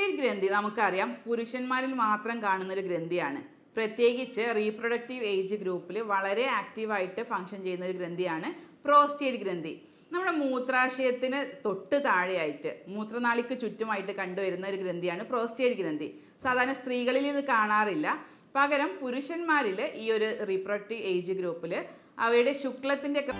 Prostate ഗ്രന്ഥി നമുക്കറിയാം പുരുഷന്മാരിൽ മാത്രം കാണുന്ന ഒരു ഗ്രന്ഥിയാണ്. പ്രത്യേകിച്ച് റീപ്രൊഡക്റ്റീവ് ഏജ് ഗ്രൂപ്പിൽ വളരെ ആക്റ്റീവായിട്ട് ഫങ്ഷൻ ചെയ്യുന്ന ഒരു ഗ്രന്ഥിയാണ് പ്രോസ്റ്റേറ്റ് ഗ്രന്ഥി. നമ്മുടെ മൂത്രാശയത്തിന് തൊട്ട് താഴെയായിട്ട് മൂത്രനാളിക്ക് ചുറ്റുമായിട്ട് കണ്ടുവരുന്ന ഒരു ഗ്രന്ഥിയാണ് പ്രോസ്റ്റേറ്റ് ഗ്രന്ഥി. സാധാരണ സ്ത്രീകളിൽ ഇത് കാണാറില്ല. പകരം പുരുഷന്മാരിൽ ഈ ഒരു റീപ്രൊഡക്റ്റീവ് ഏജ് ഗ്രൂപ്പിൽ അവയുടെ ശുക്ലത്തിൻ്റെ ഒക്കെ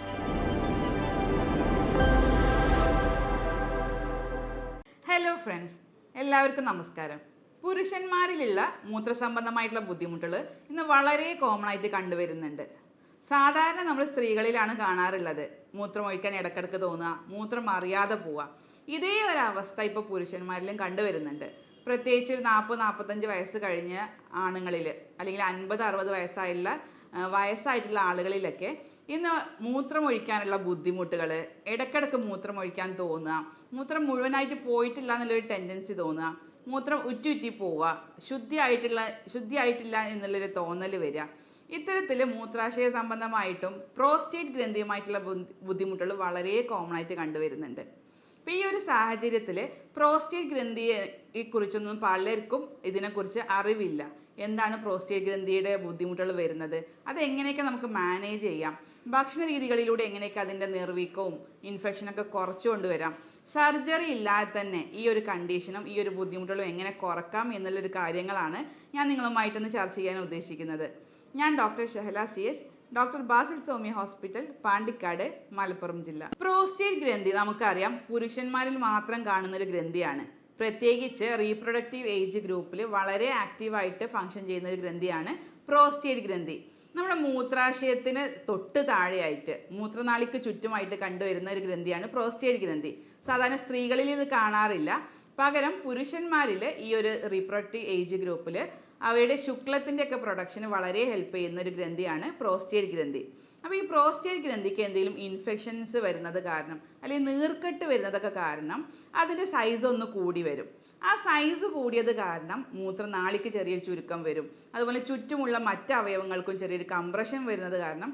ഹലോ ഫ്രണ്ട്സ്, എല്ലാവർക്കും നമസ്കാരം. പുരുഷന്മാരിലുള്ള മൂത്രസംബന്ധമായിട്ടുള്ള ബുദ്ധിമുട്ടുകൾ ഇന്ന് വളരെ കോമൺ ആയിട്ട് കണ്ടുവരുന്നുണ്ട്. സാധാരണ നമ്മൾ സ്ത്രീകളിലാണ് കാണാറുള്ളത്. മൂത്രമൊഴിക്കാൻ ഇടക്കിടക്ക് തോന്നുക, മൂത്രം അറിയാതെ പോവുക. ഇതേ ഒരവസ്ഥ ഇപ്പോൾ പുരുഷന്മാരിലും കണ്ടുവരുന്നുണ്ട്. പ്രത്യേകിച്ച് ഒരു 40-45 വയസ്സ് കഴിഞ്ഞ ആണുങ്ങളിൽ, അല്ലെങ്കിൽ 50-60 വയസ്സായിട്ടുള്ള ആളുകളിലൊക്കെ ഇന്ന് മൂത്രമൊഴിക്കാനുള്ള ബുദ്ധിമുട്ടുകൾ, ഇടക്കിടക്ക് മൂത്രമൊഴിക്കാൻ തോന്നുക, മൂത്രം മുഴുവനായിട്ട് പോയിട്ടില്ല എന്നുള്ളൊരു ടെൻഡൻസി തോന്നുക, മൂത്രം ഉറ്റി പോവുക, ശുദ്ധിയായിട്ടില്ല എന്നുള്ളൊരു തോന്നൽ വരിക. ഇത്തരത്തിൽ മൂത്രാശയ സംബന്ധമായിട്ടും പ്രോസ്റ്റേറ്റ് ഗ്രന്ഥിയുമായിട്ടുള്ള ബുദ്ധിമുട്ടുകൾ വളരെ കോമൺ ആയിട്ട് കണ്ടുവരുന്നുണ്ട്. അപ്പോൾ ഈ ഒരു സാഹചര്യത്തിൽ പ്രോസ്റ്റേറ്റ് ഗ്രന്ഥിയെ കുറിച്ചൊന്നും പലർക്കും ഇതിനെക്കുറിച്ച് അറിവില്ല. എന്താണ് പ്രോസ്റ്റേറ്റ് ഗ്രന്ഥിയുടെ ബുദ്ധിമുട്ടുകൾ വരുന്നത്, അതെങ്ങനെയൊക്കെ നമുക്ക് മാനേജ് ചെയ്യാം, ഭക്ഷണ രീതികളിലൂടെ എങ്ങനെയൊക്കെ അതിൻ്റെ നിർവീക്കവും ഇൻഫെക്ഷനൊക്കെ കുറച്ചു കൊണ്ടുവരാം, സർജറി ഇല്ലാതെ തന്നെ ഈ ഒരു കണ്ടീഷനും ഈ ഒരു ബുദ്ധിമുട്ടുകളും എങ്ങനെ കുറക്കാം എന്നുള്ളൊരു കാര്യങ്ങളാണ് ഞാൻ നിങ്ങളുമായിട്ടൊന്ന് ചർച്ച ചെയ്യാൻ ഉദ്ദേശിക്കുന്നത്. ഞാൻ doctor Shahala CH, doctor Basil Soumya hospital, Pandikkad, Malappuram ജില്ല. പ്രോസ്റ്റേറ്റ് ഗ്രന്ഥി നമുക്കറിയാം പുരുഷന്മാരിൽ മാത്രം കാണുന്നൊരു ഗ്രന്ഥിയാണ്. പ്രത്യേകിച്ച് റീപ്രൊഡക്റ്റീവ് ഏജ് ഗ്രൂപ്പിൽ വളരെ ആക്റ്റീവായിട്ട് ഫങ്ഷൻ ചെയ്യുന്ന ഒരു ഗ്രന്ഥിയാണ് പ്രോസ്റ്റേറ്റ് ഗ്രന്ഥി. നമ്മുടെ മൂത്രാശയത്തിന് തൊട്ട് താഴെയായിട്ട് മൂത്രനാളിക്ക് ചുറ്റുമായിട്ട് കണ്ടുവരുന്ന ഒരു ഗ്രന്ഥിയാണ് പ്രോസ്റ്റേറ്റ് ഗ്രന്ഥി. സാധാരണ സ്ത്രീകളിൽ ഇത് കാണാറില്ല. പകരം പുരുഷന്മാരിൽ ഈ ഒരു റീപ്രൊഡക്റ്റീവ് ഏജ് ഗ്രൂപ്പിൽ അവയുടെ ശുക്ലത്തിൻ്റെ ഒക്കെ പ്രൊഡക്ഷന് വളരെ ഹെൽപ്പ് ചെയ്യുന്ന ഒരു ഗ്രന്ഥിയാണ് പ്രോസ്റ്റേറ്റ് ഗ്രന്ഥി. അപ്പോൾ ഈ പ്രോസ്റ്റേറ്റ് ഗ്രന്ഥിക്ക് എന്തെങ്കിലും ഇൻഫെക്ഷൻസ് വരുന്നത് കാരണം, അല്ലെങ്കിൽ നീർക്കെട്ട് വരുന്നതൊക്കെ കാരണം അതിൻ്റെ സൈസ് ഒന്ന് കൂടി വരും. ആ സൈസ് കൂടിയത് കാരണം മൂത്രനാളിക്ക് ചെറിയൊരു ചുരുക്കം വരും. അതുപോലെ ചുറ്റുമുള്ള മറ്റ് അവയവങ്ങൾക്കും ചെറിയൊരു കംപ്രഷൻ വരുന്നത് കാരണം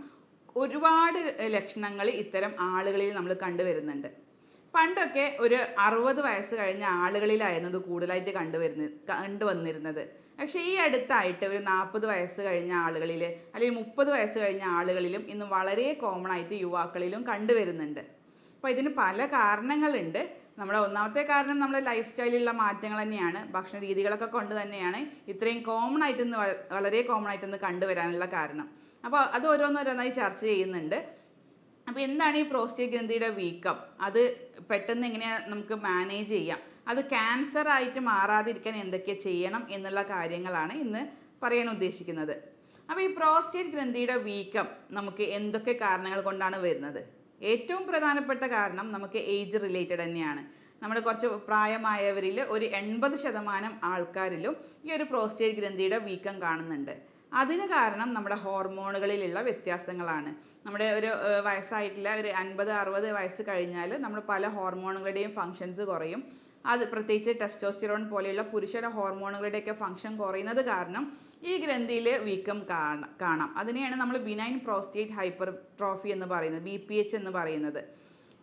ഒരുപാട് ലക്ഷണങ്ങൾ ഇത്തരം ആളുകളിൽ നമ്മൾ കണ്ടുവരുന്നുണ്ട്. പണ്ടൊക്കെ ഒരു 60 വയസ്സ് കഴിഞ്ഞ ആളുകളിലായിരുന്നു ഇത് കൂടുതലായിട്ട് കണ്ടുവന്നിരുന്നത്. പക്ഷേ ഈ അടുത്തായിട്ട് ഒരു 40 വയസ്സ് കഴിഞ്ഞ ആളുകളിൽ, അല്ലെങ്കിൽ 30 വയസ്സ് കഴിഞ്ഞ ആളുകളിലും ഇന്ന് വളരെ കോമൺ ആയിട്ട് യുവാക്കളിലും കണ്ടുവരുന്നുണ്ട്. അപ്പോൾ ഇതിന് പല കാരണങ്ങളുണ്ട്. നമ്മുടെ ഒന്നാമത്തെ കാരണം നമ്മുടെ ലൈഫ് സ്റ്റൈലിലുള്ള മാറ്റങ്ങൾ തന്നെയാണ്. ഭക്ഷണ രീതികളൊക്കെ കൊണ്ട് തന്നെയാണ് ഇത്രയും വളരെ കോമൺ ആയിട്ടൊന്ന് കണ്ടുവരാനുള്ള കാരണം. അപ്പോൾ അത് ഓരോന്നോരോന്നായി ചർച്ച ചെയ്യുന്നുണ്ട്. അപ്പോൾ എന്താണ് ഈ പ്രോസ്റ്റേറ്റ് ഗ്രന്ഥിയുടെ വീക്കം, അത് പെട്ടെന്ന് എങ്ങനെയാണ് നമുക്ക് മാനേജ് ചെയ്യാം, അത് ക്യാൻസർ ആയിട്ട് മാറാതിരിക്കാൻ എന്തൊക്കെ ചെയ്യണം എന്നുള്ള കാര്യങ്ങളാണ് ഇന്ന് പറയാൻ ഉദ്ദേശിക്കുന്നത്. അപ്പോൾ ഈ പ്രോസ്റ്റേറ്റ് ഗ്രന്ഥിയുടെ വീക്കം നമുക്ക് എന്തൊക്കെ കാരണങ്ങൾ കൊണ്ടാണ് വരുന്നത്? ഏറ്റവും പ്രധാനപ്പെട്ട കാരണം നമുക്ക് ഏജ് റിലേറ്റഡ് തന്നെയാണ്. നമ്മുടെ കുറച്ച് പ്രായമായവരിൽ ഒരു 80% ആൾക്കാരിലും ഈ ഒരു പ്രോസ്റ്റേറ്റ് ഗ്രന്ഥിയുടെ വീക്കം കാണുന്നുണ്ട്. അതിന് കാരണം നമ്മുടെ ഹോർമോണുകളിലുള്ള വ്യത്യാസങ്ങളാണ്. നമ്മുടെ ഒരു വയസ്സായിട്ടുള്ള ഒരു 50-60 വയസ്സ് കഴിഞ്ഞാൽ നമ്മൾ പല ഹോർമോണുകളുടെയും ഫങ്ഷൻസ് കുറയും. അത് പ്രത്യേകിച്ച് ടെസ്റ്റോസ്റ്റിറോൺ പോലെയുള്ള പുരുഷ ഹോർമോണുകളുടെയൊക്കെ ഫങ്ഷൻ കുറയുന്നത് കാരണം ഈ ഗ്രന്ഥിയിൽ വീക്കം കാണാം. അതിനെയാണ് നമ്മൾ ബിനൈൻ പ്രോസ്റ്റേറ്റ് ഹൈപ്പർട്രോഫി എന്ന് പറയുന്നത്, BPH എന്ന് പറയുന്നത്.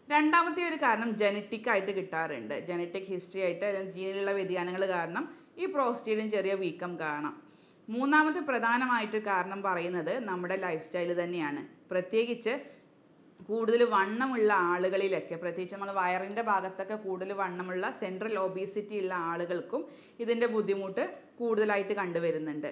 രണ്ടാമത്തെ ഒരു കാരണം ജനറ്റിക് ആയിട്ട് കിട്ടാറുണ്ട്. ജനറ്റിക് ഹിസ്റ്ററി ആയിട്ട്, അല്ലെങ്കിൽ ജീനിലുള്ള വ്യതിയാനങ്ങൾ കാരണം ഈ പ്രോസ്റ്റേറ്റിന് ചെറിയ വീക്കം കാണാം. മൂന്നാമത്തെ പ്രധാനമായിട്ട് കാരണം പറയുന്നത് നമ്മുടെ ലൈഫ് സ്റ്റൈൽ തന്നെയാണ്. പ്രത്യേകിച്ച് കൂടുതൽ വണ്ണമുള്ള ആളുകളിലൊക്കെ, പ്രത്യേകിച്ച് നമ്മൾ വയറിൻ്റെ ഭാഗത്തൊക്കെ കൂടുതൽ വണ്ണമുള്ള സെൻട്രൽ ഒബീസിറ്റി ഉള്ള ആളുകൾക്കും ഇതിൻ്റെ ബുദ്ധിമുട്ട് കൂടുതലായിട്ട് കണ്ടുവരുന്നുണ്ട്.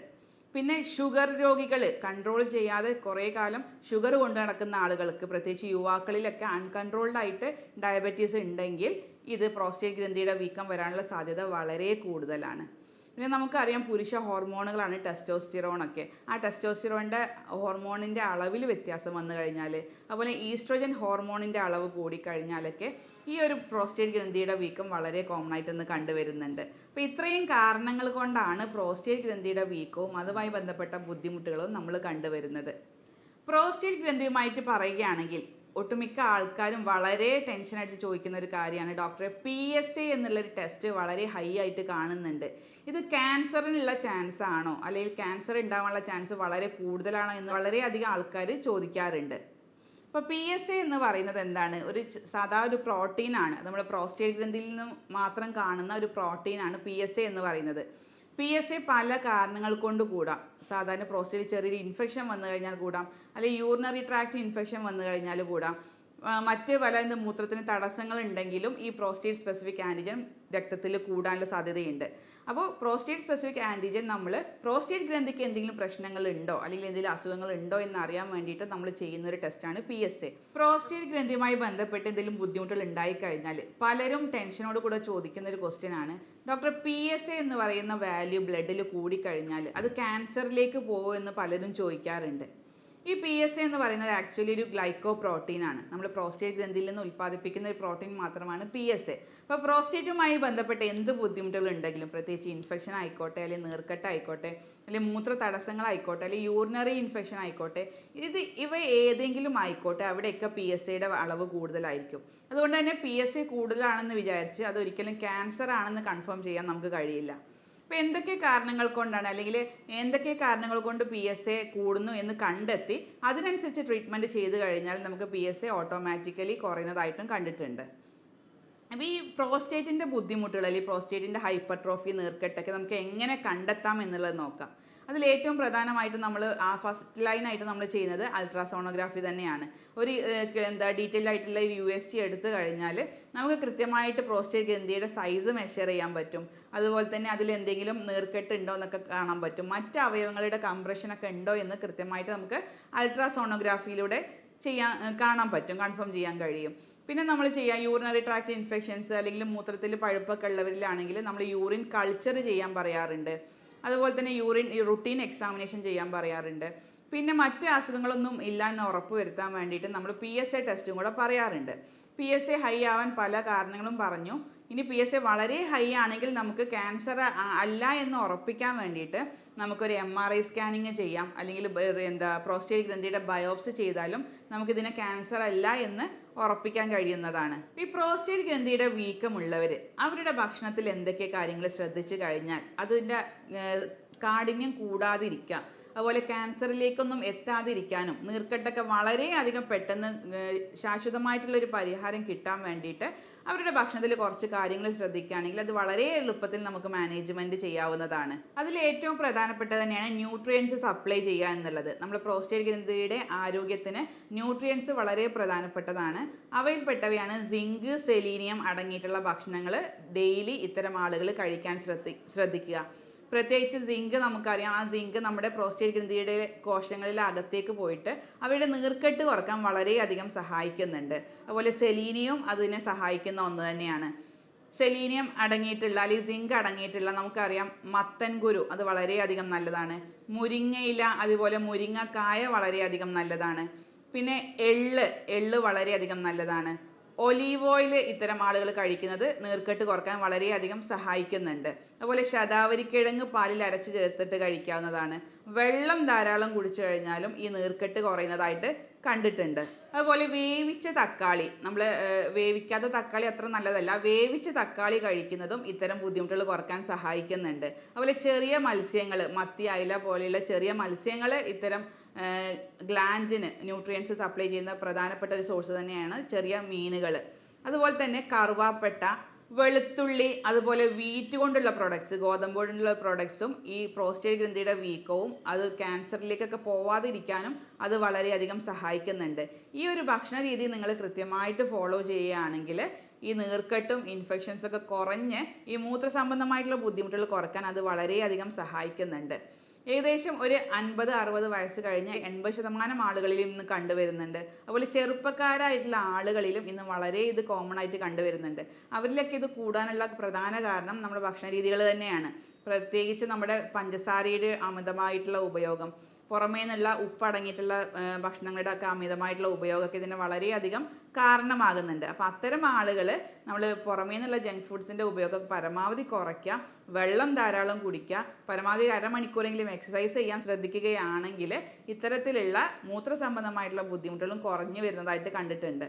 പിന്നെ ഷുഗർ രോഗികൾ, കൺട്രോൾ ചെയ്യാതെ കുറേ കാലം ഷുഗർ കൊണ്ട് നടക്കുന്ന ആളുകൾക്ക്, പ്രത്യേകിച്ച് യുവാക്കളിലൊക്കെ അൺകൺട്രോൾഡ് ആയിട്ട് ഡയബറ്റീസ് ഉണ്ടെങ്കിൽ ഇത് പ്രോസ്റ്റേറ്റ് ഗ്രന്ഥിയുടെ വീക്കം വരാനുള്ള സാധ്യത വളരെ കൂടുതലാണ്. പിന്നെ നമുക്കറിയാം പുരുഷ ഹോർമോണുകളാണ് ടെസ്റ്റോസ്റ്റിറോണൊക്കെ. ആ ടെസ്റ്റോസ്റ്റിറോണിൻ്റെ ഹോർമോണിൻ്റെ അളവിൽ വ്യത്യാസം വന്നു കഴിഞ്ഞാൽ, അതുപോലെ ഈസ്ട്രോജൻ ഹോർമോണിൻ്റെ അളവ് കൂടിക്കഴിഞ്ഞാലൊക്കെ ഈ ഒരു പ്രോസ്റ്റേറ്റ് ഗ്രന്ഥിയുടെ വീക്കം വളരെ കോമൺ ആയിട്ടൊന്ന് കണ്ടുവരുന്നുണ്ട്. അപ്പോൾ ഇത്രയും കാരണങ്ങൾ കൊണ്ടാണ് പ്രോസ്റ്റേറ്റ് ഗ്രന്ഥിയുടെ വീക്കവും അതുമായി ബന്ധപ്പെട്ട ബുദ്ധിമുട്ടുകളും നമ്മൾ കണ്ടുവരുന്നത്. പ്രോസ്റ്റേറ്റ് ഗ്രന്ഥിയുമായിട്ട് പറയുകയാണെങ്കിൽ ഒട്ടുമിക്ക ആൾക്കാരും വളരെ ടെൻഷനായിട്ട് ചോദിക്കുന്ന ഒരു കാര്യമാണ്, ഡോക്ടറെ PSA എന്നുള്ളൊരു ടെസ്റ്റ് വളരെ ഹൈ ആയിട്ട് കാണുന്നുണ്ട്, ഇത് ക്യാൻസറിനുള്ള ചാൻസ് ആണോ, അല്ലെങ്കിൽ ക്യാൻസർ ഉണ്ടാവാനുള്ള ചാൻസ് വളരെ കൂടുതലാണോ എന്ന് വളരെയധികം ആൾക്കാർ ചോദിക്കാറുണ്ട്. ഇപ്പോൾ PSA എന്ന് പറയുന്നത് എന്താണ്? സാധാ ഒരു പ്രോട്ടീനാണ്. നമ്മുടെ പ്രോസ്റ്റേറ്റ് ഗ്രന്ഥിയിൽ നിന്ന് മാത്രം കാണുന്ന ഒരു പ്രോട്ടീനാണ് PSA എന്ന് പറയുന്നത്. PSA പല കാരണങ്ങൾ കൊണ്ട് കൂടാം. സാധാരണ പ്രോസ്റ്റേറ്റ് ചെറിയൊരു ഇൻഫെക്ഷൻ വന്നു കഴിഞ്ഞാൽ കൂടാം, അല്ലെങ്കിൽ യൂറിനറി ട്രാക്ട് ഇൻഫെക്ഷൻ വന്നു കഴിഞ്ഞാൽ കൂടാം. മറ്റ് പല മൂത്രത്തിന് തടസ്സങ്ങൾ ഉണ്ടെങ്കിലും ഈ പ്രോസ്റ്റേറ്റ് സ്പെസിഫിക് ആൻറ്റിജൻ രക്തത്തിൽ കൂടാനുള്ള സാധ്യതയുണ്ട്. അപ്പോൾ പ്രോസ്റ്റേറ്റ് സ്പെസിഫിക് ആൻറ്റിജൻ നമ്മൾ പ്രോസ്റ്റേറ്റ് ഗ്രന്ഥിക്ക് എന്തെങ്കിലും പ്രശ്നങ്ങൾ ഉണ്ടോ അല്ലെങ്കിൽ എന്തെങ്കിലും അസുഖങ്ങൾ ഉണ്ടോ എന്ന് അറിയാൻ വേണ്ടിയിട്ട് നമ്മൾ ചെയ്യുന്ന ഒരു ടെസ്റ്റാണ് PSA. പ്രോസ്റ്റേറ്റ് ഗ്രന്ഥിയുമായി ബന്ധപ്പെട്ട് എന്തെങ്കിലും ബുദ്ധിമുട്ടുകൾ ഉണ്ടായിക്കഴിഞ്ഞാൽ പലരും ടെൻഷനോട് കൂടെ ചോദിക്കുന്ന ഒരു ക്വസ്റ്റ്യൻ ആണ്, ഡോക്ടർ PSA എന്ന് പറയുന്ന വാല്യൂ ബ്ലഡിൽ കൂടിക്കഴിഞ്ഞാൽ അത് ക്യാൻസറിലേക്ക് പോകുമോ എന്ന് പലരും ചോദിക്കാറുണ്ട്. ഈ PSA എന്ന് പറയുന്നത് ആക്ച്വലി ഒരു ഗ്ലൈക്കോ പ്രോട്ടീൻ ആണ്. നമ്മൾ പ്രോസ്റ്റേറ്റ് ഗ്രന്ഥിയിൽ നിന്ന് ഉൽപ്പാദിപ്പിക്കുന്ന ഒരു പ്രോട്ടീൻ മാത്രമാണ് PSA. അപ്പോൾ പ്രോസ്റ്റേറ്റുമായി ബന്ധപ്പെട്ട് എന്ത് ബുദ്ധിമുട്ടുകൾ ഉണ്ടെങ്കിലും, പ്രത്യേകിച്ച് ഇൻഫെക്ഷൻ ആയിക്കോട്ടെ, അല്ലെങ്കിൽ നീർക്കെട്ട് ആയിക്കോട്ടെ, അല്ലെങ്കിൽ മൂത്ര തടസ്സങ്ങളായിക്കോട്ടെ, അല്ലെങ്കിൽ യൂറിനറി ഇൻഫെക്ഷൻ ആയിക്കോട്ടെ, ഇവ ഏതെങ്കിലും ആയിക്കോട്ടെ, അവിടെയൊക്കെ PSAയുടെ അളവ് കൂടുതലായിരിക്കും. അതുകൊണ്ട് തന്നെ PSA കൂടുതലാണെന്ന് വിചാരിച്ച് അതൊരിക്കലും ക്യാൻസർ ആണെന്ന് കൺഫേം ചെയ്യാൻ നമുക്ക് കഴിയില്ല. അപ്പോൾ എന്തൊക്കെ കാരണങ്ങൾ കൊണ്ടാണ് അല്ലെങ്കിൽ എന്തൊക്കെ കാരണങ്ങൾ കൊണ്ട് PSA കൂടുന്നു എന്ന് കണ്ടെത്തി അതിനനുസരിച്ച് ട്രീറ്റ്മെൻറ്റ് ചെയ്ത് കഴിഞ്ഞാൽ നമുക്ക് PSA ഓട്ടോമാറ്റിക്കലി കുറയുന്നതായിട്ടും കണ്ടിട്ടുണ്ട്. അപ്പോൾ ഈ പ്രോസ്റ്റേറ്റിൻ്റെ ബുദ്ധിമുട്ടുകൾ അല്ലെങ്കിൽ പ്രോസ്റ്റേറ്റിൻ്റെ ഹൈപ്പർട്രോഫി, നീർക്കെട്ടൊക്കെ നമുക്ക് എങ്ങനെ കണ്ടെത്താം എന്നുള്ളത് നോക്കാം. അതിൽ ഏറ്റവും പ്രധാനമായിട്ടും നമ്മൾ ഫസ്റ്റ് ലൈനായിട്ട് നമ്മൾ ചെയ്യുന്നത് അൾട്രാസോണോഗ്രാഫി തന്നെയാണ്. ഒരു ഡീറ്റെയിൽ ആയിട്ടുള്ള USG എടുത്തു കഴിഞ്ഞാൽ നമുക്ക് കൃത്യമായിട്ട് പ്രോസ്റ്റേറ്റ് ഗ്രന്ഥിയുടെ സൈസ് മെഷർ ചെയ്യാൻ പറ്റും. അതുപോലെ തന്നെ അതിൽ എന്തെങ്കിലും നീർക്കെട്ട് ഉണ്ടോ എന്നൊക്കെ കാണാൻ പറ്റും. മറ്റ് അവയവങ്ങളുടെ കംപ്രഷനൊക്കെ ഉണ്ടോ എന്ന് കൃത്യമായിട്ട് നമുക്ക് അൾട്രാസോണോഗ്രാഫിയിലൂടെ കാണാൻ പറ്റും, കൺഫേം ചെയ്യാൻ കഴിയും. പിന്നെ നമ്മൾ യൂറിനറി ട്രാക്ട് ഇൻഫെക്ഷൻസ് അല്ലെങ്കിൽ മൂത്രത്തിൽ പഴുപ്പൊക്കെ ഉള്ളവരിലാണെങ്കിൽ നമ്മൾ യൂറിൻ കൾച്ചർ ചെയ്യാൻ പറയാറുണ്ട്. അതുപോലെ തന്നെ റുട്ടീൻ എക്സാമിനേഷൻ ചെയ്യാൻ പറയാറുണ്ട്. പിന്നെ മറ്റ് അസുഖങ്ങളൊന്നും ഇല്ല എന്ന് ഉറപ്പ് വരുത്താൻ വേണ്ടിയിട്ട് നമ്മൾ PSA ടെസ്റ്റും കൂടെ പറയാറുണ്ട്. PSA ഹൈ ആവാൻ പല കാരണങ്ങളും പറഞ്ഞു. ഇനി PSA വളരെ ഹൈ ആണെങ്കിൽ നമുക്ക് ക്യാൻസർ അല്ല എന്ന് ഉറപ്പിക്കാൻ വേണ്ടിയിട്ട് നമുക്കൊരു MRI സ്കാനിങ് ചെയ്യാം, അല്ലെങ്കിൽ പ്രോസ്റ്റേറ്റ് ഗ്രന്ഥിയുടെ ബയോപ്സി ചെയ്താലും നമുക്കിതിനെ ക്യാൻസർ അല്ല എന്ന് ഉറപ്പിക്കാൻ കഴിയുന്നതാണ്. ഈ പ്രോസ്റ്റേറ്റ് ഗ്രന്ഥിയുടെ വീക്കമുള്ളവർ അവരുടെ ഭക്ഷണത്തിൽ എന്തൊക്കെ കാര്യങ്ങൾ ശ്രദ്ധിച്ചു കഴിഞ്ഞാൽ അതിൻ്റെ കാഠിന്യം കൂടാതിരിക്കാം, അതുപോലെ ക്യാൻസറിലേക്കൊന്നും എത്താതിരിക്കാനും നീർക്കെട്ടൊക്കെ വളരെയധികം പെട്ടെന്ന് ശാശ്വതമായിട്ടുള്ളൊരു പരിഹാരം കിട്ടാൻ വേണ്ടിയിട്ട് അവരുടെ ഭക്ഷണത്തിൽ കുറച്ച് കാര്യങ്ങൾ ശ്രദ്ധിക്കുകയാണെങ്കിൽ അത് വളരെ എളുപ്പത്തിൽ നമുക്ക് മാനേജ്മെൻറ്റ് ചെയ്യാവുന്നതാണ്. അതിൽ ഏറ്റവും പ്രധാനപ്പെട്ടത് തന്നെയാണ് ന്യൂട്രിയൻസ് സപ്ലൈ ചെയ്യുക എന്നുള്ളത്. നമ്മുടെ പ്രോസ്റ്റേറ്റ് ഗ്രന്ഥിയുടെ ആരോഗ്യത്തിന് ന്യൂട്രിയൻസ് വളരെ പ്രധാനപ്പെട്ടതാണ്. അവയിൽപ്പെട്ടവയാണ് സിങ്ക്, സെലീനിയം അടങ്ങിയിട്ടുള്ള ഭക്ഷണങ്ങൾ ഡെയിലി ഇത്തരം ആളുകൾ കഴിക്കാൻ ശ്രദ്ധിക്കുക. പ്രത്യേകിച്ച് സിങ്ക് നമുക്കറിയാം, ആ സിങ്ക് നമ്മുടെ പ്രോസ്റ്റേറ്റ് ഗ്രന്ഥിയുടെ കോശങ്ങളിൽ അകത്തേക്ക് പോയിട്ട് അവയുടെ നീർക്കെട്ട് കുറക്കാൻ വളരെയധികം സഹായിക്കുന്നുണ്ട്. അതുപോലെ സെലീനിയം അതിനെ സഹായിക്കുന്ന ഒന്ന് തന്നെയാണ്. സെലീനിയം അടങ്ങിയിട്ടുള്ള അല്ലെങ്കിൽ സിങ്ക് അടങ്ങിയിട്ടുള്ള നമുക്കറിയാം മത്തൻ കുരു, അത് വളരെയധികം നല്ലതാണ്. മുരിങ്ങയില, അതുപോലെ മുരിങ്ങക്കായ വളരെയധികം നല്ലതാണ്. പിന്നെ എള്ള് വളരെയധികം നല്ലതാണ്. ഒലീവ് ഓയിൽ ഇത്തരം ആളുകൾ കഴിക്കുന്നത് നീർക്കെട്ട് കുറക്കാൻ വളരെയധികം സഹായിക്കുന്നുണ്ട്. അതുപോലെ ശതാവരിക്കിഴങ്ങ് പാലിൽ അരച്ച് ചേർത്തിട്ട് കഴിക്കാവുന്നതാണ്. വെള്ളം ധാരാളം കുടിച്ചു കഴിഞ്ഞാലും ഈ നീർക്കെട്ട് കുറയുന്നതായിട്ട് കണ്ടിട്ടുണ്ട്. അതുപോലെ വേവിച്ച തക്കാളി, നമ്മൾ വേവിക്കാത്ത തക്കാളി അത്ര നല്ലതല്ല, വേവിച്ച തക്കാളി കഴിക്കുന്നതും ഇത്തരം ബുദ്ധിമുട്ടുകൾ കുറക്കാൻ സഹായിക്കുന്നുണ്ട്. അതുപോലെ ചെറിയ മത്സ്യങ്ങൾ, മത്തി, അയല പോലെയുള്ള ചെറിയ മത്സ്യങ്ങൾ ഇത്തരം ഗ്ലാൻഡിന് ന്യൂട്രിയൻസ് സപ്ലൈ ചെയ്യുന്ന പ്രധാനപ്പെട്ട ഒരു സോഴ്സ് തന്നെയാണ് ചെറിയ മീനുകൾ. അതുപോലെ തന്നെ കറുവാപ്പട്ട, വെളുത്തുള്ളി, അതുപോലെ വീറ്റ് കൊണ്ടുള്ള പ്രോഡക്ട്സ്, ഗോതമ്പ് കൊണ്ടുള്ള പ്രോഡക്ട്സും ഈ പ്രോസ്റ്റേറ്റ് ഗ്രന്ഥിയുടെ വീക്കവും അത് ക്യാൻസറിലേക്കൊക്കെ പോവാതിരിക്കാനും അത് വളരെയധികം സഹായിക്കുന്നുണ്ട്. ഈ ഒരു ഭക്ഷണ രീതി നിങ്ങൾ കൃത്യമായിട്ട് ഫോളോ ചെയ്യുകയാണെങ്കിൽ ഈ നീർക്കെട്ടും ഇൻഫെക്ഷൻസൊക്കെ കുറഞ്ഞ് ഈ മൂത്രസംബന്ധമായിട്ടുള്ള ബുദ്ധിമുട്ടുകൾ കുറയ്ക്കാൻ അത് വളരെയധികം സഹായിക്കുന്നുണ്ട്. ഏകദേശം ഒരു 50-60 വയസ്സ് കഴിഞ്ഞ് 80% ആളുകളിലും ഇന്ന് കണ്ടുവരുന്നുണ്ട്. അതുപോലെ ചെറുപ്പക്കാരായിട്ടുള്ള ആളുകളിലും ഇന്ന് വളരെ ഇത് കോമൺ ആയിട്ട് കണ്ടുവരുന്നുണ്ട്. അവരിലൊക്കെ ഇത് കൂടാനുള്ള പ്രധാന കാരണം നമ്മുടെ ഭക്ഷണ രീതികൾ തന്നെയാണ്. പ്രത്യേകിച്ച് നമ്മുടെ പഞ്ചസാരയുടെ അമിതമായിട്ടുള്ള ഉപയോഗം, പുറമേ നിന്നുള്ള ഉപ്പടങ്ങിയിട്ടുള്ള ഭക്ഷണങ്ങളുടെ ഒക്കെ അമിതമായിട്ടുള്ള ഉപയോഗമൊക്കെ ഇതിന് വളരെയധികം കാരണമാകുന്നുണ്ട്. അപ്പോൾ അത്തരം ആളുകൾ നമ്മൾ പുറമേ നിന്നുള്ള ജങ്ക് ഫുഡ്സിൻ്റെ ഉപയോഗം പരമാവധി കുറയ്ക്കുക, വെള്ളം ധാരാളം കുടിക്കുക, പരമാവധി അരമണിക്കൂറെങ്കിലും എക്സസൈസ് ചെയ്യാൻ ശ്രദ്ധിക്കുകയാണെങ്കിൽ ഇത്തരത്തിലുള്ള മൂത്രസംബന്ധമായിട്ടുള്ള ബുദ്ധിമുട്ടുകളും കുറഞ്ഞു വരുന്നതായിട്ട് കണ്ടിട്ടുണ്ട്.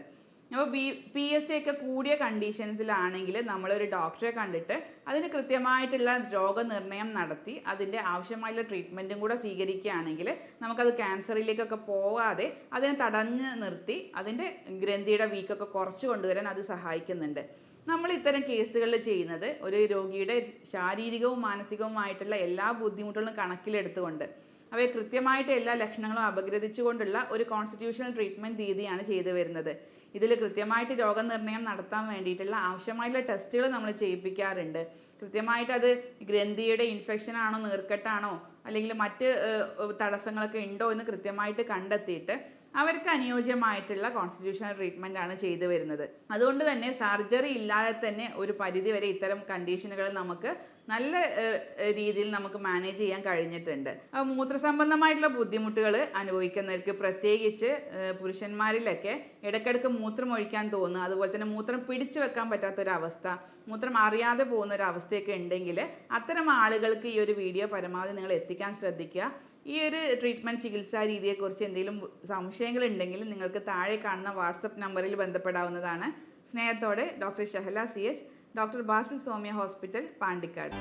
അപ്പോൾ PSA ഒക്കെ കൂടിയ കണ്ടീഷൻസിലാണെങ്കിൽ നമ്മളൊരു ഡോക്ടറെ കണ്ടിട്ട് അതിന് കൃത്യമായിട്ടുള്ള രോഗനിർണയം നടത്തി അതിൻ്റെ ആവശ്യമായുള്ള ട്രീറ്റ്മെൻറ്റും കൂടെ സ്വീകരിക്കുകയാണെങ്കിൽ നമുക്കത് ക്യാൻസറിലേക്കൊക്കെ പോകാതെ അതിനെ തടഞ്ഞ് നിർത്തി അതിൻ്റെ ഗ്രന്ഥിയുടെ വീക്കൊക്കെ കുറച്ച് കൊണ്ടുവരാൻ അത് സഹായിക്കുന്നുണ്ട്. നമ്മൾ ഇത്തരം കേസുകളിൽ ചെയ്യുന്നത് ഒരു രോഗിയുടെ ശാരീരികവും മാനസികവുമായിട്ടുള്ള എല്ലാ ബുദ്ധിമുട്ടുകളും കണക്കിലെടുത്തുകൊണ്ട് അവയെ കൃത്യമായിട്ട് എല്ലാ ലക്ഷണങ്ങളും അപഗ്രഥിച്ചുകൊണ്ടുള്ള ഒരു കോൺസ്റ്റിറ്റ്യൂഷണൽ ട്രീറ്റ്മെൻറ്റ് രീതിയാണ് ചെയ്തു വരുന്നത്. ഇതിൽ കൃത്യമായിട്ട് രോഗനിർണയം നടത്താൻ വേണ്ടിയിട്ടുള്ള ആവശ്യമായിട്ടുള്ള ടെസ്റ്റുകൾ നമ്മൾ ചെയ്യിപ്പിക്കാറുണ്ട്. കൃത്യമായിട്ട് അത് ഗ്രന്ഥിയുടെ ഇൻഫെക്ഷൻ ആണോ, നീർക്കെട്ടാണോ, അല്ലെങ്കിൽ മറ്റ് തടസ്സങ്ങളൊക്കെ ഉണ്ടോ എന്ന് കൃത്യമായിട്ട് കണ്ടെത്തിയിട്ട് അവർക്ക് അനുയോജ്യമായിട്ടുള്ള കോൺസ്റ്റിറ്റ്യൂഷണൽ ട്രീറ്റ്മെൻ്റ് ആണ് ചെയ്തു വരുന്നത്. അതുകൊണ്ട് തന്നെ സർജറി ഇല്ലാതെ തന്നെ ഒരു പരിധി വരെ ഇത്തരം കണ്ടീഷനുകൾ നമുക്ക് നല്ല രീതിയിൽ നമുക്ക് മാനേജ് ചെയ്യാൻ കഴിഞ്ഞിട്ടുണ്ട്. മൂത്രസംബന്ധമായിട്ടുള്ള ബുദ്ധിമുട്ടുകൾ അനുഭവിക്കുന്നവർക്ക്, പ്രത്യേകിച്ച് പുരുഷന്മാരിലൊക്കെ ഇടയ്ക്കിടയ്ക്ക് മൂത്രം ഒഴിക്കാൻ തോന്നുക, അതുപോലെ തന്നെ മൂത്രം പിടിച്ചു വെക്കാൻ പറ്റാത്തൊരവസ്ഥ, മൂത്രം അറിയാതെ പോകുന്ന ഒരു അവസ്ഥയൊക്കെ ഉണ്ടെങ്കിൽ അത്തരം ആളുകൾക്ക് ഈ ഒരു വീഡിയോ പരമാവധി നിങ്ങൾ എത്തിക്കാൻ ശ്രദ്ധിക്കുക. ഈ ഒരു ട്രീറ്റ്മെൻറ്റ് ചികിത്സാ രീതിയെക്കുറിച്ച് എന്തെങ്കിലും സംശയങ്ങൾ ഉണ്ടെങ്കിൽ നിങ്ങൾക്ക് താഴെ കാണുന്ന വാട്സപ്പ് നമ്പറിൽ ബന്ധപ്പെടാവുന്നതാണ്. സ്നേഹത്തോടെ doctor Shahala CH, doctor Basil Soumya hospital, Pandikkad.